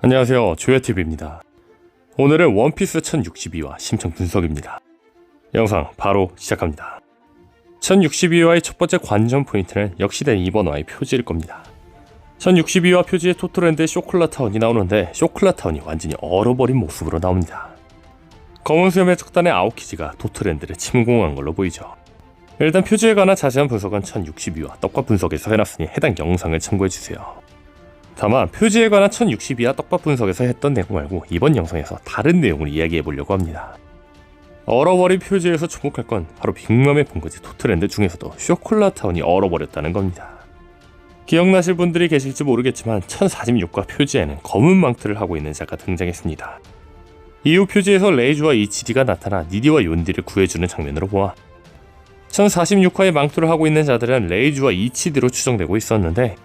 안녕하세요, 조야TV입니다. 오늘은 원피스 1062화 심층 분석입니다. 영상 바로 시작합니다. 1062화의 첫 번째 관전 포인트는 역시된 이번 화의 표지일 겁니다. 1062화 표지에 토토랜드의 쇼콜라타운이 나오는데 쇼콜라타운이 완전히 얼어버린 모습으로 나옵니다. 검은 수염의 적단의 아오키지가 토토랜드를 침공한 걸로 보이죠. 일단 표지에 관한 자세한 분석은 1062화 떡밥 분석에서 해놨으니 해당 영상을 참고해주세요. 다만 표지에 관한 1062화 떡밥 분석에서 했던 내용 말고 이번 영상에서 다른 내용을 이야기해보려고 합니다. 얼어버린 표지에서 주목할 건 바로 빅맘의 본거지 토토랜드 중에서도 쇼콜라타운이 얼어버렸다는 겁니다. 기억나실 분들이 계실지 모르겠지만 1046화 표지에는 검은 망토를 하고 있는 자가 등장했습니다. 이후 표지에서 레이주와 이치디가 나타나 니디와 욘디를 구해주는 장면으로 보아 1046화에 망토를 하고 있는 자들은 레이주와 이치디로 추정되고 있었는데,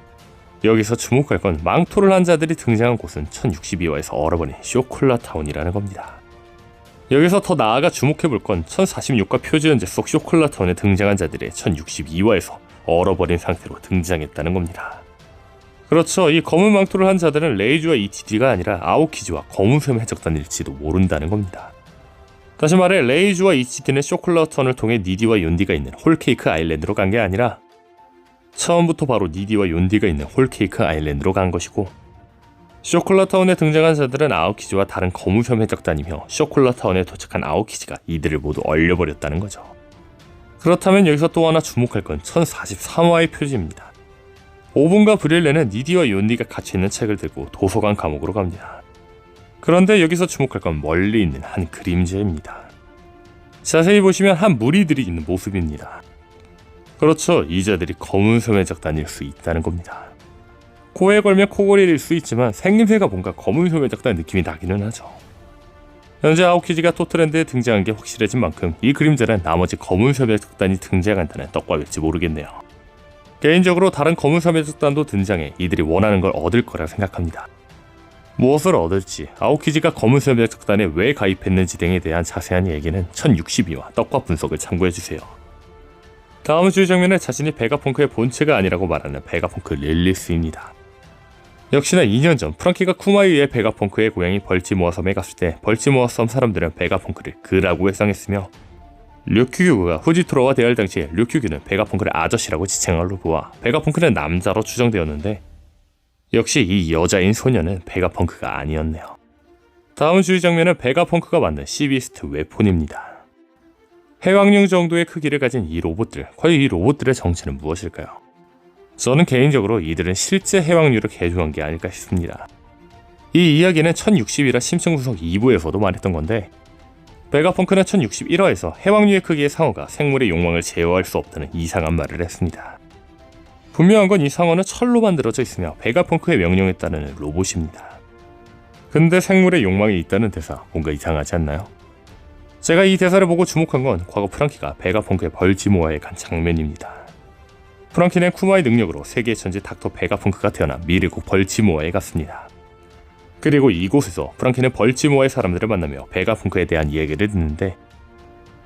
여기서 주목할 건 망토를 한 자들이 등장한 곳은 1062화에서 얼어버린 쇼콜라타운이라는 겁니다. 여기서 더 나아가 주목해볼 건 1046화 표지 연재 속 쇼콜라타운에 등장한 자들의 1062화에서 얼어버린 상태로 등장했다는 겁니다. 그렇죠, 이 검은 망토를 한 자들은 레이주와 이치디가 아니라 아오키지와 검은수염 해적단일지도 모른다는 겁니다. 다시 말해 레이주와 이치디는 쇼콜라타운을 통해 니디와 욘디가 있는 홀케이크 아일랜드로 간 게 아니라 처음부터 바로 니디와 욘디가 있는 홀케이크 아일랜드로 간 것이고, 쇼콜라타운에 등장한 자들은 아오키지와 다른 검은수염 해적단이며 쇼콜라타운에 도착한 아오키지가 이들을 모두 얼려버렸다는 거죠. 그렇다면 여기서 또 하나 주목할 건 1043화의 표지입니다. 오븐과 브릴레는 니디와 욘디가 갇혀있는 책을 들고 도서관 감옥으로 갑니다. 그런데 여기서 주목할 건 멀리 있는 한 그림자입니다. 자세히 보시면 한 무리들이 있는 모습입니다. 그렇죠, 이 자들이 검은수염 해적단일 수 있다는 겁니다. 코에 걸면 코골이일 수 있지만 생김새가 뭔가 검은수염 해적단 느낌이 나기는 하죠. 현재 아오키지가 토토랜드에 등장한 게 확실해진 만큼 이 그림자는 나머지 검은수염 해적단이 등장한다는 떡밥일지 모르겠네요. 개인적으로 다른 검은수염 해적단도 등장해 이들이 원하는 걸 얻을 거라 생각합니다. 무엇을 얻을지, 아오키지가 검은수염 해적단에 왜 가입했는지 등에 대한 자세한 얘기는 1062화 떡밥 분석을 참고해주세요. 다음 주의 장면은 자신이 베가펑크의 본체가 아니라고 말하는 베가펑크 릴리스입니다. 역시나 2년 전 프랑키가 쿠마에 의해 베가펑크의 고향이 벌지모아 섬에 갔을 때 벌지모아 섬 사람들은 베가펑크를 그라고 회상했으며, 류큐규가 후지토로와 대할 당시에 류큐규는 베가펑크를 아저씨라고 지칭한 걸로 보아 베가펑크는 남자로 추정되었는데, 역시 이 여자인 소녀는 베가펑크가 아니었네요. 다음 주의 장면은 베가펑크가 만든 시비스트 웨폰입니다. 해왕류 정도의 크기를 가진 이 로봇들, 과연 이 로봇들의 정체는 무엇일까요? 저는 개인적으로 이들은 실제 해왕류를 개조한 게 아닐까 싶습니다. 이 이야기는 1060이라 심층 분석 2부에서도 말했던 건데, 베가펑크는 1061화에서 해왕류의 크기의 상어가 생물의 욕망을 제어할 수 없다는 이상한 말을 했습니다. 분명한 건 이 상어는 철로 만들어져 있으며 베가펑크의 명령에 따르는 로봇입니다. 근데 생물의 욕망이 있다는 대사, 뭔가 이상하지 않나요? 제가 이 대사를 보고 주목한 건 과거 프랑키가 베가펑크의 벌지모아에 간 장면입니다. 프랑키는 쿠마의 능력으로 세계의 천재 닥터 베가펑크가 태어나 미래국 벌지모아에 갔습니다. 그리고 이곳에서 프랑키는 벌지모아의 사람들을 만나며 베가펑크에 대한 이야기를 듣는데,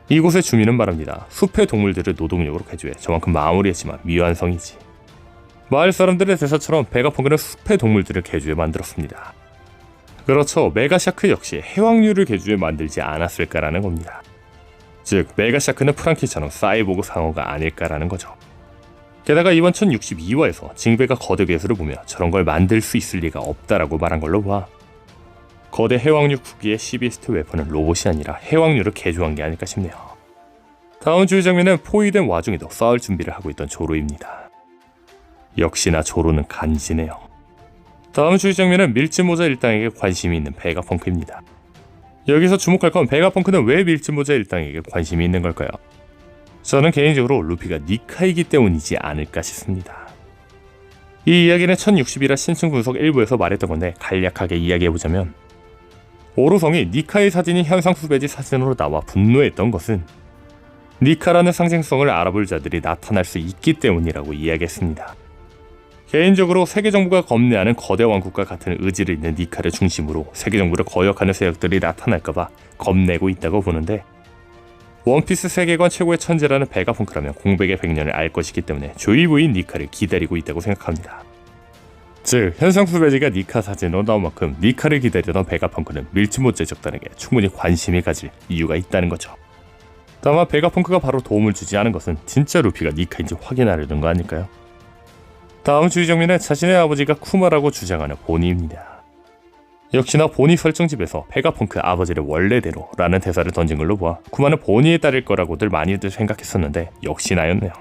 이곳의 주민은 말합니다. 숲의 동물들을 노동력으로 개조해 저만큼 마무리했지만 미완성이지. 마을 사람들의 대사처럼 베가펑크는 숲의 동물들을 개조해 만들었습니다. 그렇죠, 메가샤크 역시 해왕류를 개조해 만들지 않았을까라는 겁니다. 즉 메가샤크는 프랑키처럼 사이보그 상어가 아닐까라는 거죠. 게다가 이번 1062화에서 징베가 거대 괴수를 보며 저런 걸 만들 수 있을 리가 없다라고 말한 걸로 봐 거대 해왕류 크기의 시비스트 웨폰은 로봇이 아니라 해왕류를 개조한 게 아닐까 싶네요. 다음 주의 장면은 포위된 와중에도 싸울 준비를 하고 있던 조로입니다. 역시나 조로는 간지네요. 다음 주의 장면은 밀짚모자 일당에게 관심이 있는 베가펑크입니다. 여기서 주목할 건 베가펑크는 왜 밀짚모자 일당에게 관심이 있는 걸까요? 저는 개인적으로 루피가 니카이기 때문이지 않을까 싶습니다. 이 이야기는 1060이라 심층 분석 1부에서 말했던 건데 간략하게 이야기해보자면, 오로성이 니카의 사진이 현상 수배지 사진으로 나와 분노했던 것은 니카라는 상징성을 알아볼 자들이 나타날 수 있기 때문이라고 이야기했습니다. 개인적으로 세계정부가 겁내하는 거대 왕국과 같은 의지를 있는 니카를 중심으로 세계정부를 거역하는 세력들이 나타날까봐 겁내고 있다고 보는데, 원피스 세계관 최고의 천재라는 베가펑크라면 공백의 100년을 알 것이기 때문에 조이 부인 니카를 기다리고 있다고 생각합니다. 즉 현상수 배지가 니카 사진으로 나온 만큼 니카를 기다리던 베가펑크는 밀짚모 제작단에게 충분히 관심이 가질 이유가 있다는 거죠. 다만 베가펑크가 바로 도움을 주지 않은 것은 진짜 루피가 니카인지 확인하려는 거 아닐까요? 다음 주의 장면은 자신의 아버지가 쿠마라고 주장하는 보니입니다. 역시나 보니 설정집에서 베가펑크 아버지를 원래대로 라는 대사를 던진 걸로 보아 쿠마는 보니에 따를 거라고들 많이들 생각했었는데 역시나였네요.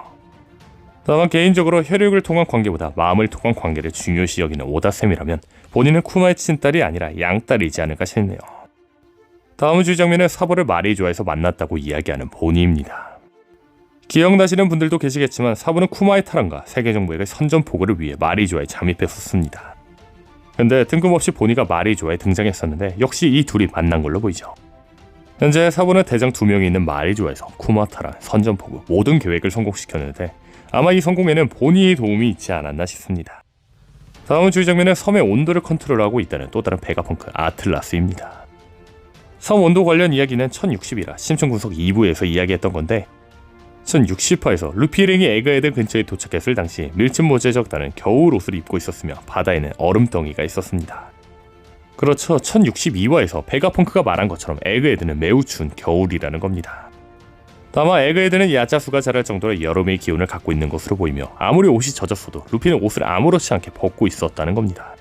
다만 개인적으로 혈육을 통한 관계보다 마음을 통한 관계를 중요시 여기는 오다셈이라면 본인은 쿠마의 친딸이 아니라 양딸이지 않을까 싶네요. 다음 주의 장면은 사보를 말이 좋아해서 만났다고 이야기하는 보니입니다. 기억나시는 분들도 계시겠지만 사보는 쿠마의 탈환과 세계정부에게 선전포고를 위해 말이 좋아에 잠입했었습니다. 근데 뜬금없이 보니가 말이 좋아에 등장했었는데 역시 이 둘이 만난 걸로 보이죠. 현재 사보는 대장 2명이 있는 말이 좋아에서 쿠마 탈환, 선전포고 모든 계획을 성공시켰는데 아마 이 성공에는 보니의 도움이 있지 않았나 싶습니다. 다음 주의 장면은 섬의 온도를 컨트롤하고 있다는 또 다른 베가펑크 아틀라스입니다. 섬 온도 관련 이야기는 1060이라 심층분석 2부에서 이야기했던 건데 1060화에서 루피랭이 에그헤드 근처에 도착했을 당시 밀짚모 제작단은 겨울 옷을 입고 있었으며 바다에는 얼음덩이가 있었습니다. 그렇죠. 1062화에서 베가펑크가 말한 것처럼 에그헤드는 매우 추운 겨울이라는 겁니다. 다만 에그헤드는 야자수가 자랄 정도로 여름의 기온을 갖고 있는 것으로 보이며 아무리 옷이 젖었어도 루피는 옷을 아무렇지 않게 벗고 있었다는 겁니다.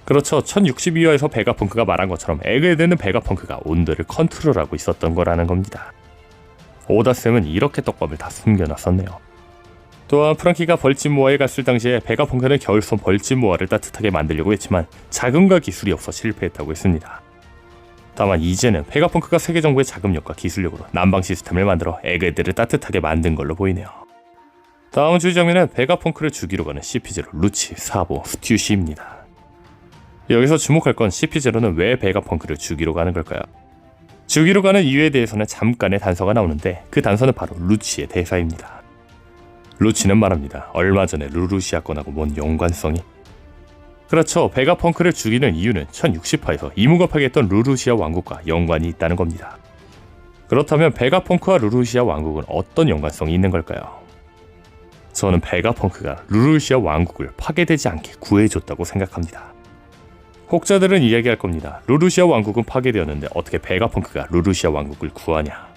그렇죠. 1062화에서 베가펑크가 말한 것처럼 에그헤드는 베가펑크가 온도를 컨트롤하고 있었던 거라는 겁니다. 오다쌤은 이렇게 떡밥을 다 숨겨놨었네요. 또한 프랑키가 벌집모아에 갔을 당시에 베가펑크는 겨울솜 벌집모아를 따뜻하게 만들려고 했지만 자금과 기술이 없어 실패했다고 했습니다. 다만 이제는 베가펑크가 세계정부의 자금력과 기술력으로 난방 시스템을 만들어 에그헤드를 따뜻하게 만든 걸로 보이네요. 다음 주의 장면은 베가펑크를 죽이러 가는 CP0, 루치, 사보, 스튜시입니다. 여기서 주목할 건 CP0는 왜 베가펑크를 죽이러 가는 걸까요? 죽이러 가는 이유에 대해서는 잠깐의 단서가 나오는데 그 단서는 바로 루치의 대사입니다. 루치는 말합니다. 얼마 전에 루루시아 건하고 뭔 연관성이? 그렇죠. 베가펑크를 죽이는 이유는 1060화에서 이무가 파괴했던 루루시아 왕국과 연관이 있다는 겁니다. 그렇다면 베가펑크와 루루시아 왕국은 어떤 연관성이 있는 걸까요? 저는 베가펑크가 루루시아 왕국을 파괴되지 않게 구해줬다고 생각합니다. 혹자들은 이야기할 겁니다. 루루시아 왕국은 파괴되었는데 어떻게 베가펑크가 루루시아 왕국을 구하냐.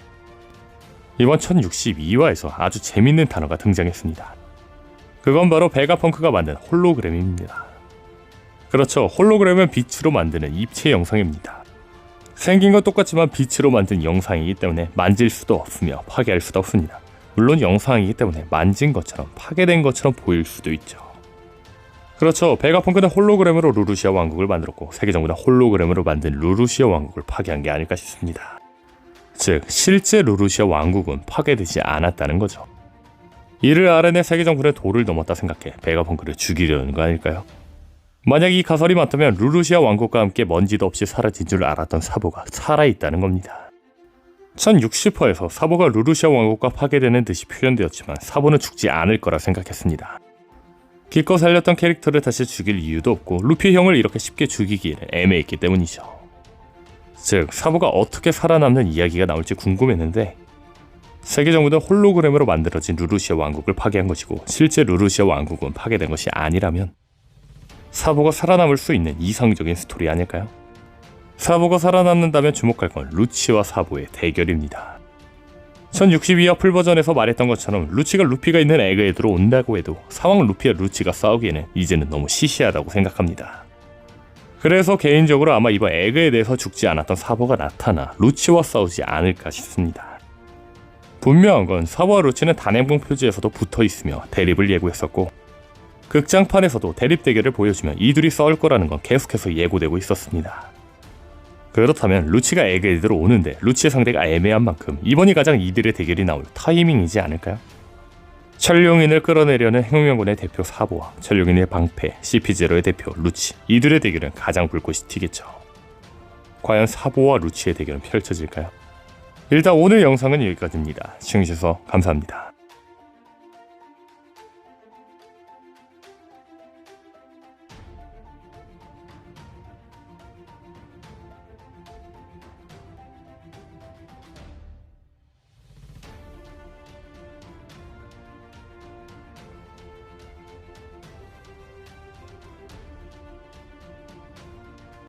이번 1062화에서 아주 재밌는 단어가 등장했습니다. 그건 바로 베가펑크가 만든 홀로그램입니다. 그렇죠. 홀로그램은 빛으로 만드는 입체 영상입니다. 생긴 건 똑같지만 빛으로 만든 영상이기 때문에 만질 수도 없으며 파괴할 수도 없습니다. 물론 영상이기 때문에 만진 것처럼 파괴된 것처럼 보일 수도 있죠. 그렇죠. 베가펑크는 홀로그램으로 루루시아 왕국을 만들었고 세계정부는 홀로그램으로 만든 루루시아 왕국을 파괴한 게 아닐까 싶습니다. 즉 실제 루루시아 왕국은 파괴되지 않았다는 거죠. 이를 알아낸 세계정부는 도를 넘었다 생각해 베가펑크를 죽이려는 거 아닐까요? 만약 이 가설이 맞다면 루루시아 왕국과 함께 먼지도 없이 사라진 줄 알았던 사보가 살아있다는 겁니다. 1060화에서 사보가 루루시아 왕국과 파괴되는 듯이 표현되었지만 사보는 죽지 않을 거라 생각했습니다. 기껏 살렸던 캐릭터를 다시 죽일 이유도 없고 루피 형을 이렇게 쉽게 죽이기에는 애매했기 때문이죠. 즉 사보가 어떻게 살아남는 이야기가 나올지 궁금했는데 세계정부는 홀로그램으로 만들어진 루루시아 왕국을 파괴한 것이고 실제 루루시아 왕국은 파괴된 것이 아니라면 사보가 살아남을 수 있는 이상적인 스토리 아닐까요? 사보가 살아남는다면 주목할 건 루치와 사보의 대결입니다. 1062화 풀버전에서 말했던 것처럼 루치가 루피가 있는 에그헤드로 온다고 해도 사왕 루피와 루치가 싸우기에는 이제는 너무 시시하다고 생각합니다. 그래서 개인적으로 아마 이번 에그헤드에서 죽지 않았던 사보가 나타나 루치와 싸우지 않을까 싶습니다. 분명한 건 사보와 루치는 단행본 표지에서도 붙어있으며 대립을 예고했었고 극장판에서도 대립 대결을 보여주면 이 둘이 싸울 거라는 건 계속해서 예고되고 있었습니다. 그렇다면 루치가 에그헤드로 오는데 루치의 상대가 애매한 만큼 이번이 가장 이들의 대결이 나올 타이밍이지 않을까요? 천룡인을 끌어내려는 혁명군의 대표 사보와 천룡인의 방패 CP0의 대표 루치, 이들의 대결은 가장 불꽃이 튀겠죠. 과연 사보와 루치의 대결은 펼쳐질까요? 일단 오늘 영상은 여기까지입니다. 시청해주셔서 감사합니다.